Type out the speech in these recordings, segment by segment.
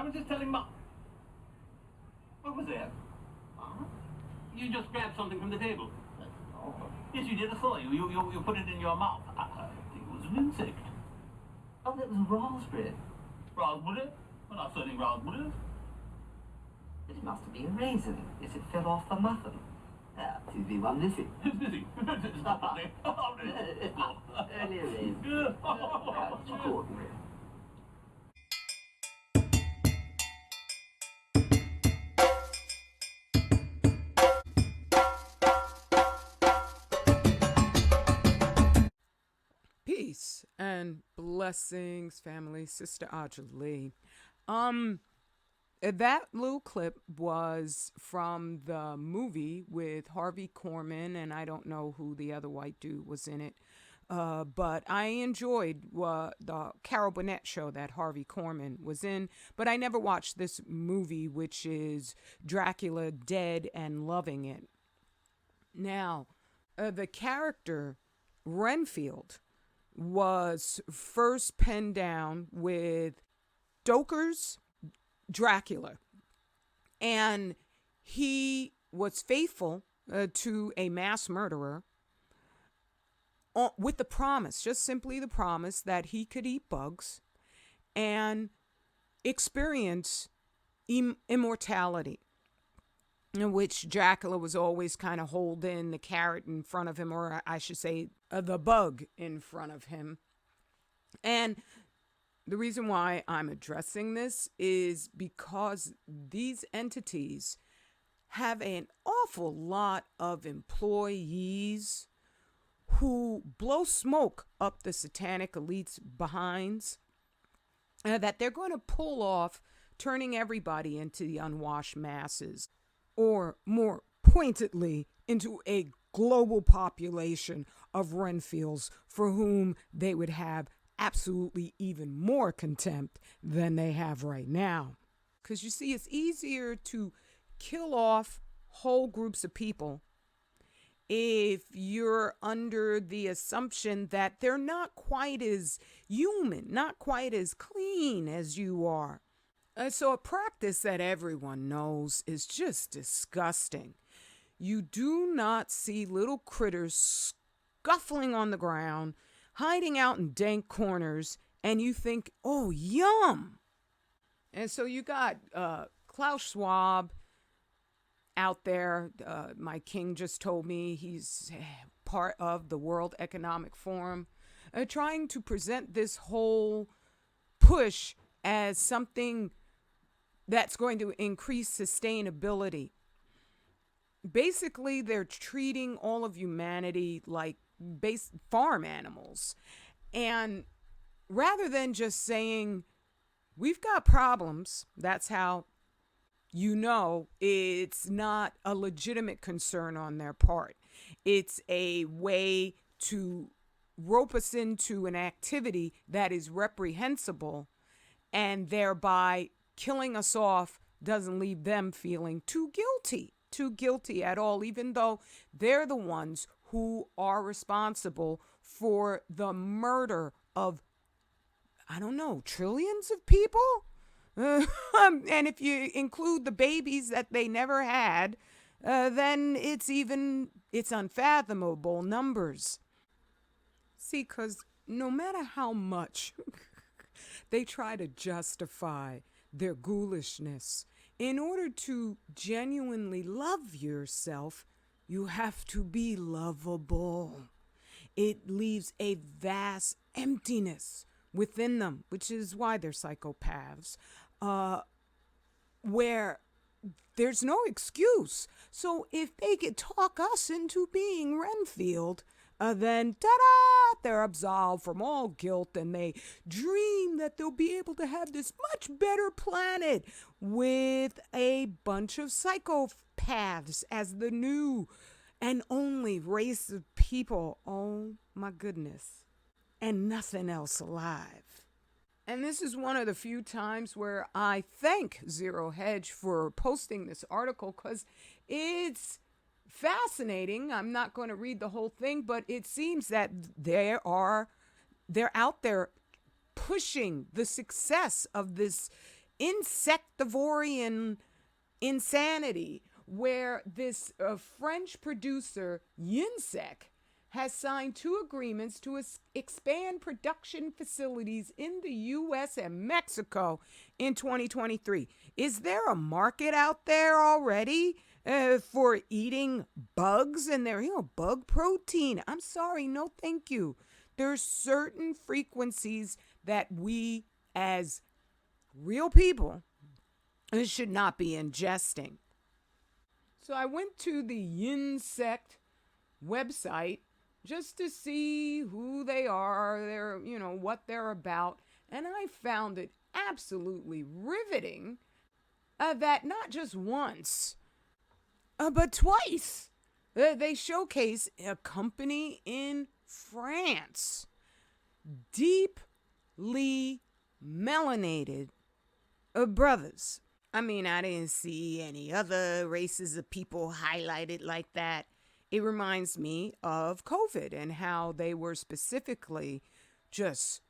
I was just telling Mom. What was that? Huh? You just grabbed something from the table. Oh. Yes, you did. I saw you. You put it in your mouth. I think it was an insect. Oh, that was raspberry. Raspberry? We're not selling raspberries. It must have been a raisin. Yes, it fell off the muffin. Seems to be one missing. It's missing. It's not funny. Earlier raisin. It's ordinary. Peace and blessings, family. Sister Audrey Lee. That little clip was from the movie with Harvey Korman, and I don't know who the other white dude was in it. But I enjoyed the Carol Burnett show that Harvey Korman was in, but I never watched this movie, which is Dracula Dead and Loving It. Now, the character Renfield was first penned down with Stoker's Dracula, and he was faithful to a mass murderer with the promise, just simply the promise, that he could eat bugs and experience immortality, in which Dracula was always kind of holding the carrot in front of him, or I should say the bug in front of him. And the reason why I'm addressing this is because these entities have an awful lot of employees who blow smoke up the satanic elite's behinds, that they're going to pull off turning everybody into the unwashed masses, or more pointedly, into a global population of Renfields for whom they would have absolutely even more contempt than they have right now. Because you see, it's easier to kill off whole groups of people if you're under the assumption that they're not quite as human, not quite as clean as you are. So a practice that everyone knows is just disgusting. You do not see little critters scuffling on the ground, hiding out in dank corners, and you think, oh, yum. And so you got Klaus Schwab out there. My king just told me he's part of the World Economic Forum, trying to present this whole push as something that's going to increase sustainability. Basically, they're treating all of humanity like farm animals. And rather than just saying, we've got problems, that's how you know it's not a legitimate concern on their part. It's a way to rope us into an activity that is reprehensible, and thereby killing us off doesn't leave them feeling too guilty at all, even though they're the ones who are responsible for the murder of, I don't know, trillions of people? And if you include the babies that they never had, then it's unfathomable numbers. See, because no matter how much they try to justify their ghoulishness, in order to genuinely love yourself, you have to be lovable. It leaves a vast emptiness within them, which is why they're psychopaths, where there's no excuse. So if they could talk us into being Renfield, then ta-da, they're absolved from all guilt, and they dream that they'll be able to have this much better planet with a bunch of psychopaths as the new and only race of people. Oh my goodness. And nothing else alive. And this is one of the few times where I thank Zero Hedge for posting this article, because it's fascinating. I'm not going to read the whole thing, but it seems that they're out there pushing the success of this insectivorian insanity where this French producer, Yinsek, has signed 2 agreements to expand production facilities in the U.S. and Mexico in 2023. Is there a market out there already for eating bugs and their bug protein? I'm sorry, no thank you. There's certain frequencies that we as real people should not be ingesting. So I went to the Yinsect website just to see who they are, what they're about. And I found it absolutely riveting that not just once, but twice, they showcase a company in France, deeply melanated brothers. I mean, I didn't see any other races of people highlighted like that. It reminds me of COVID and how they were specifically just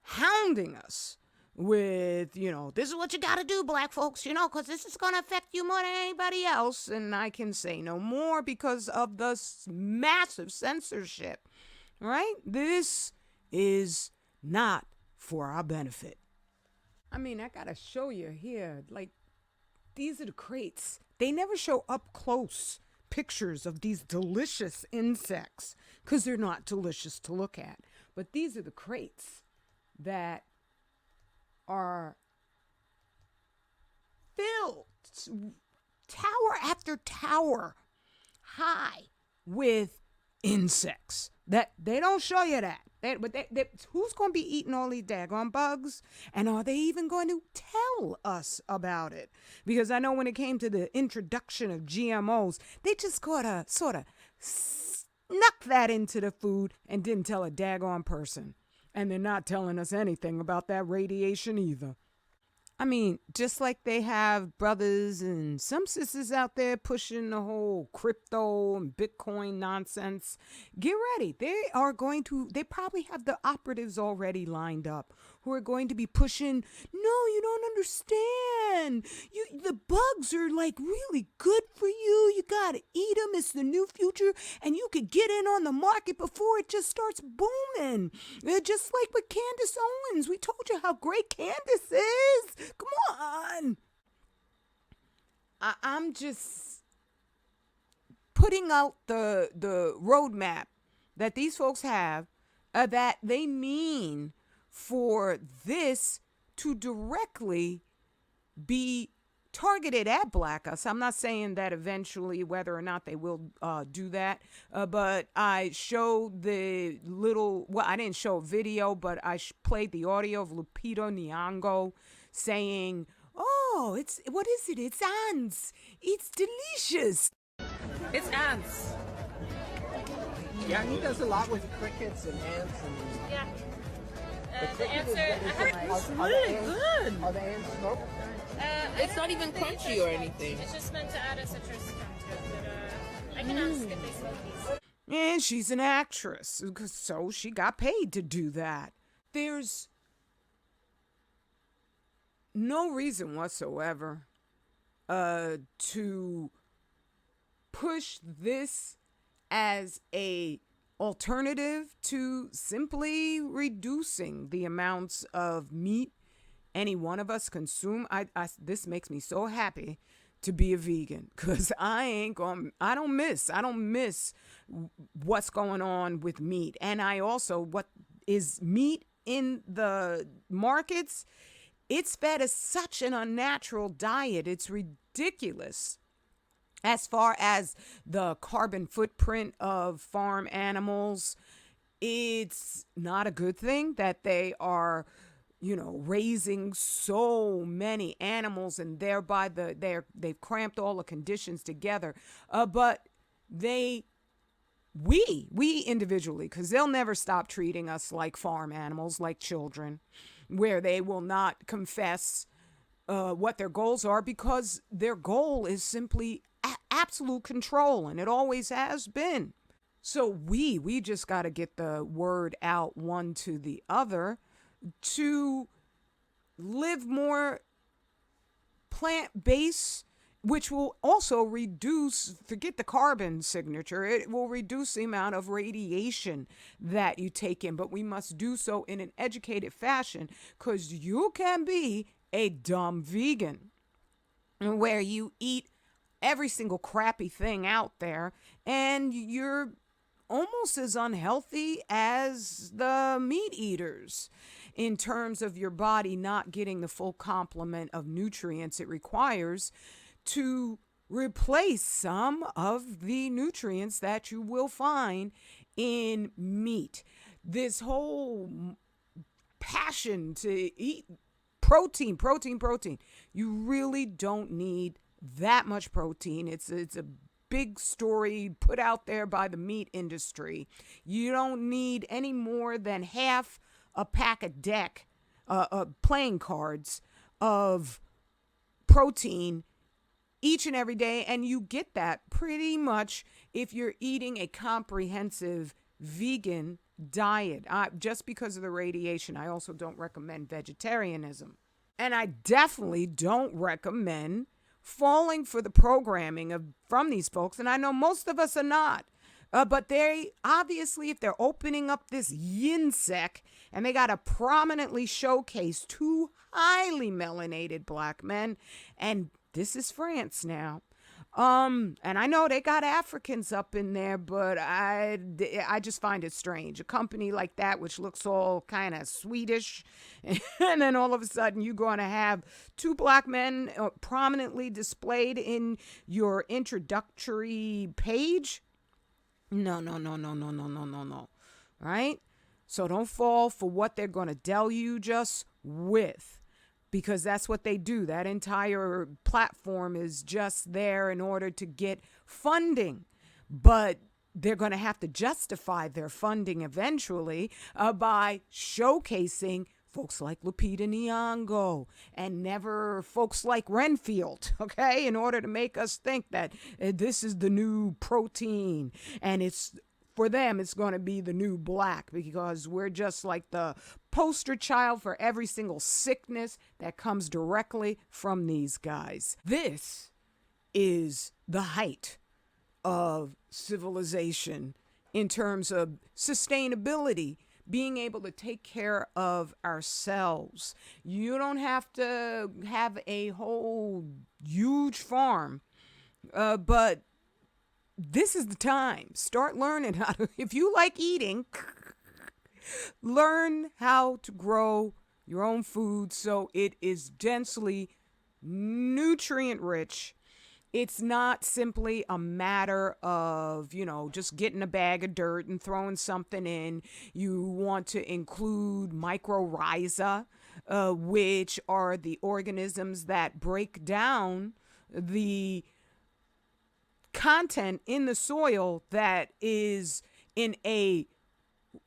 hounding us with, this is what you got to do, black folks, because this is going to affect you more than anybody else. And I can say no more because of the massive censorship, right? This is not for our benefit. I mean, I got to show you here, these are the crates. They never show up close pictures of these delicious insects because they're not delicious to look at. But these are the crates that are filled, tower after tower high, with insects. That they don't show you that. Who's going to be eating all these daggone bugs? And are they even going to tell us about it? Because I know when it came to the introduction of GMOs, they just sort of snuck that into the food and didn't tell a daggone person. And they're not telling us anything about that radiation either. I mean, just like they have brothers and some sisters out there pushing the whole crypto and Bitcoin nonsense, get ready. They probably have the operatives already lined up who are going to be pushing, no, you don't understand. The bugs are really good for you. You got to eat them. It's the new future. And you could get in on the market before it just starts booming. Just like with Candace Owens. We told you how great Candace is. Come on. I'm just putting out the roadmap that these folks have that they mean for this to directly be targeted at black us. I'm not saying that eventually whether or not they will do that, but I showed I didn't show a video, but I played the audio of Lupita Nyong'o saying, oh, it's ants. It's delicious. It's ants. Yeah, he does a lot with crickets and ants and. Yeah. The ants are It's really good. Are the ants smoked? It's not even crunchy or anything. It's just meant to add a citrus to it, but I can ask if they smoke these. And she's an actress, so she got paid to do that. There's no reason whatsoever to push this as a alternative to simply reducing the amounts of meat any one of us consume. This makes me so happy to be a vegan because I don't miss what's going on with meat. And I also, what is meat in the markets, it's fed as such an unnatural diet. It's ridiculous. As far as the carbon footprint of farm animals, it's not a good thing that they are, raising so many animals and thereby they've cramped all the conditions together. But we individually, because they'll never stop treating us like farm animals, like children, where they will not confess what their goals are because their goal is simply absolute control, and it always has been. So we just got to get the word out one to the other to live more plant-based, which will also reduce, forget the carbon signature, it will reduce the amount of radiation that you take in. But we must do so in an educated fashion, because you can be a dumb vegan where you eat every single crappy thing out there and you're almost as unhealthy as the meat eaters in terms of your body not getting the full complement of nutrients it requires to replace some of the nutrients that you will find in meat. This whole passion to eat protein. You really don't need that much protein. It's a big story put out there by the meat industry. You don't need any more than half a pack of playing cards of protein each and every day, and you get that pretty much if you're eating a comprehensive vegan diet. Just because of the radiation, I also don't recommend vegetarianism. And I definitely don't recommend falling for the programming from these folks. And I know most of us are not. But they obviously, if they're opening up this yin sec and they got to prominently showcase two highly melanated black men, and this is France now. And I know they got Africans up in there, but I just find it strange. A company like that, which looks all kind of Swedish, and then all of a sudden you're going to have two black men prominently displayed in your introductory page. No. Right? So don't fall for what they're going to deluge us with, because that's what they do. That entire platform is just there in order to get funding. But they're going to have to justify their funding eventually by showcasing folks like Lupita Nyong'o and never folks like Renfield, okay, in order to make us think that this is the new protein, and it's for them, it's going to be the new black, because we're just like the poster child for every single sickness that comes directly from these guys. This is the height of civilization in terms of sustainability, being able to take care of ourselves. You don't have to have a whole huge farm, but this is the time. Start learning how to, if you like eating, learn how to grow your own food so it is densely nutrient rich. It's not simply a matter of, just getting a bag of dirt and throwing something in. You want to include mycorrhiza, which are the organisms that break down the content in the soil that is in a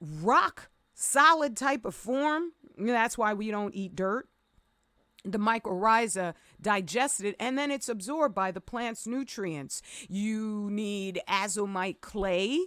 rock solid type of form. That's why we don't eat dirt. The mycorrhiza digests it, and then it's absorbed by the plant's nutrients. You need azomite clay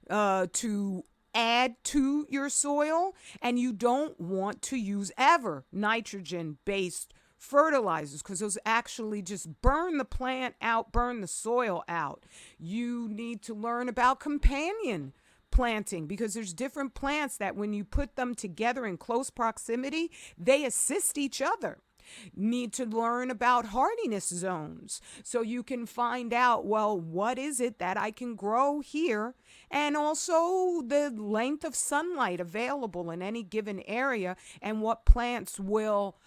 to add to your soil, and you don't want to use ever nitrogen-based fertilizers, because those actually just burn the plant out, burn the soil out. You need to learn about companion planting, because there's different plants that when you put them together in close proximity, they assist each other. Need to learn about hardiness zones so you can find out, well, what is it that I can grow here, and also the length of sunlight available in any given area, and what plants will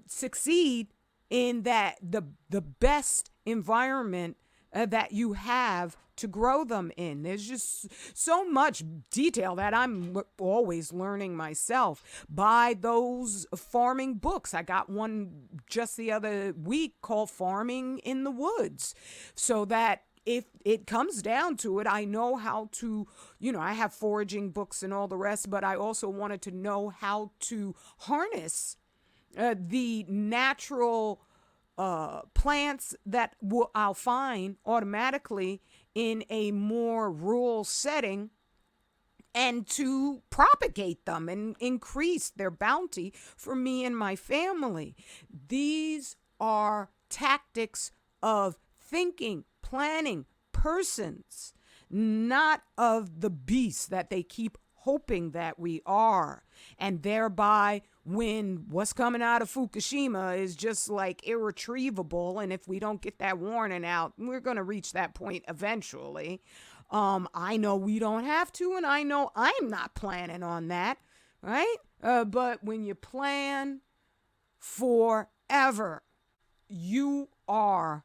succeed in the best environment that you have to grow them in. There's just so much detail that I'm always learning myself by those farming books. I got one just the other week called Farming in the Woods, so that if it comes down to it, I know how to, I have foraging books and all the rest, but I also wanted to know how to harness the natural plants that I'll find automatically in a more rural setting, and to propagate them and increase their bounty for me and my family. These are tactics of thinking, planning, persons, not of the beast that they keep hoping that we are. And thereby, when what's coming out of Fukushima is just like irretrievable, and if we don't get that warning out, we're going to reach that point eventually. I know we don't have to, and I know I'm not planning on that, right? But when you plan forever, you are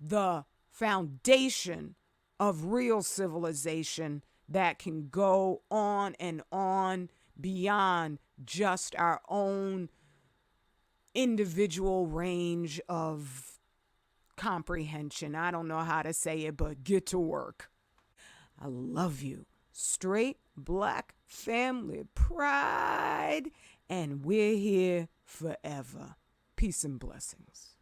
the foundation of real civilization that can go on and on beyond just our own individual range of comprehension. I don't know how to say it, but get to work. I love you. Straight black family pride, and we're here forever. Peace and blessings.